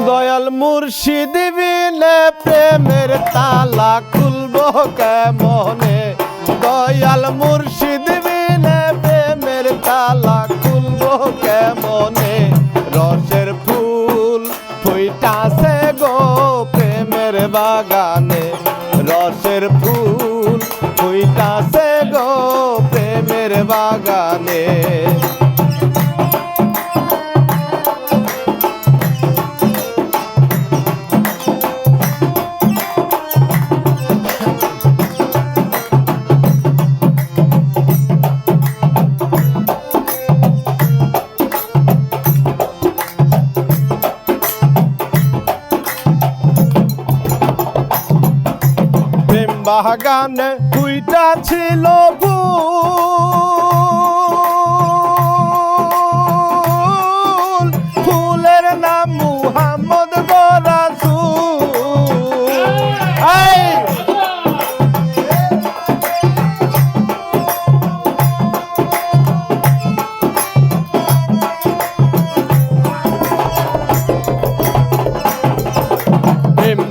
দয়াল মুর্শিদ বিনে প্রেমের তালা খুলবো কেমনে, দয়াল মুর্শিদ বিনে প্রেমের তালা খুলবো কেমনে। রসের ফুল ফুইটাছে গো প্রেমের বাগানে, রসের ফুল ফুইটাছে গো প্রেমের বাগানে। বাগানে ফুইটা ছিল ফুল, ফুলের নাম মুহাম্মদ গো রাসূল।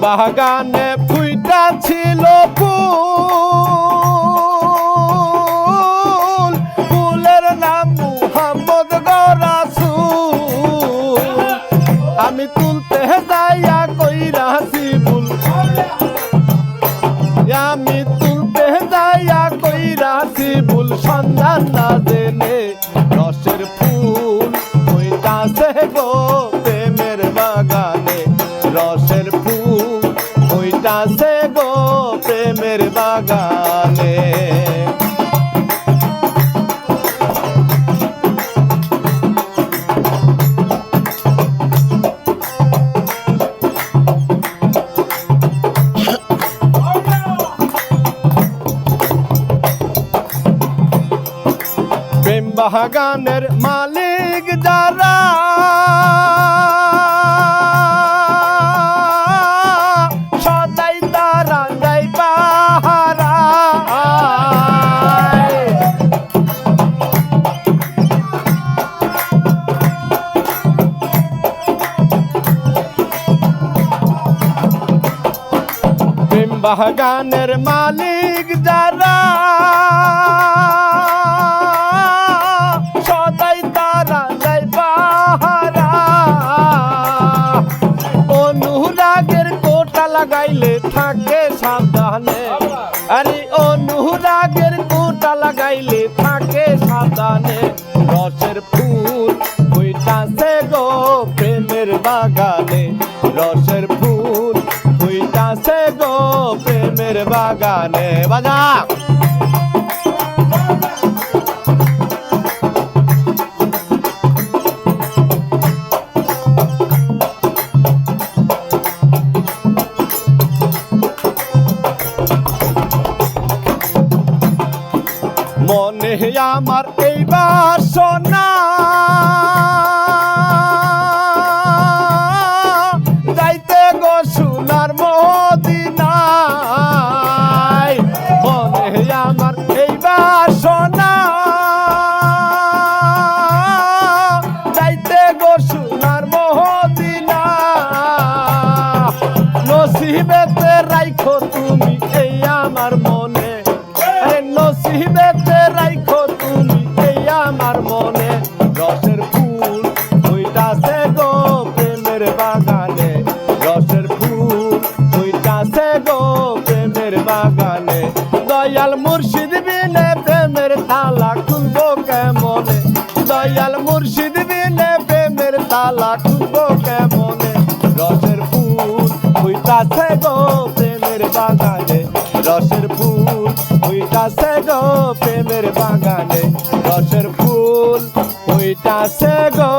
বাগানে ফুইটা ছিল ফুল, ফুলের নাম মুহাম্মদ গো রাসূল। আমি তুলতে যাইয়া কইরাছি ভুল, আমি তুলতে যাইয়া কইরাছি ভুল, সন্ধান না জেনে রসের ফুল ফুইটাছে গো প্রেমের বাগানে, রসের ফুল ফুইটাছে গো প্রেমের বাগানে। প্রেম বাগানের মালিক যারা সদাই তারা যাই পাহারা, প্রেম বাগানের মালিক যারা সদাই তারা যাই পাহারা। অনুরাগের কোটা লাগাইলে থাকে সাবধানে, আরে অনুরাগের কোটা লাগাইলে থাকে সাবধানে। রসের ফুল ফুইটাছে গো প্রেমের বাগানে, রসের ফুল ফুইটাছে গো প্রেমের বাগানে। বাজা মনে আমার এই বাসনা, যাইতে গো সোনার মদিনায়। মনে আমার এই বাসনা, যাইতে গো সোনার মদিনা। নসিবেতে রাইখো তুমি এই আমার মনে, নসিবেতে রাইখো তুমি এই আমার মনে। রসের ফুল ফুইটাছে গো প্রেমের বাগানে, রসের ফুল ফুইটাছে গো প্রেমের বাগানে। দয়াল মুর্শিদ বিনে প্রেমের তালা খুলবো কেমনে, দয়াল মুর্শিদ বিনে প্রেমের তালা খুলবো কেমনে। রসের ফুল ফুইটাছে গো প্রেমের বাগানে, রসের ফুল ফুইটাছে গো প্রেমের বাগানে, রসের ফুল ফুইটাছে গো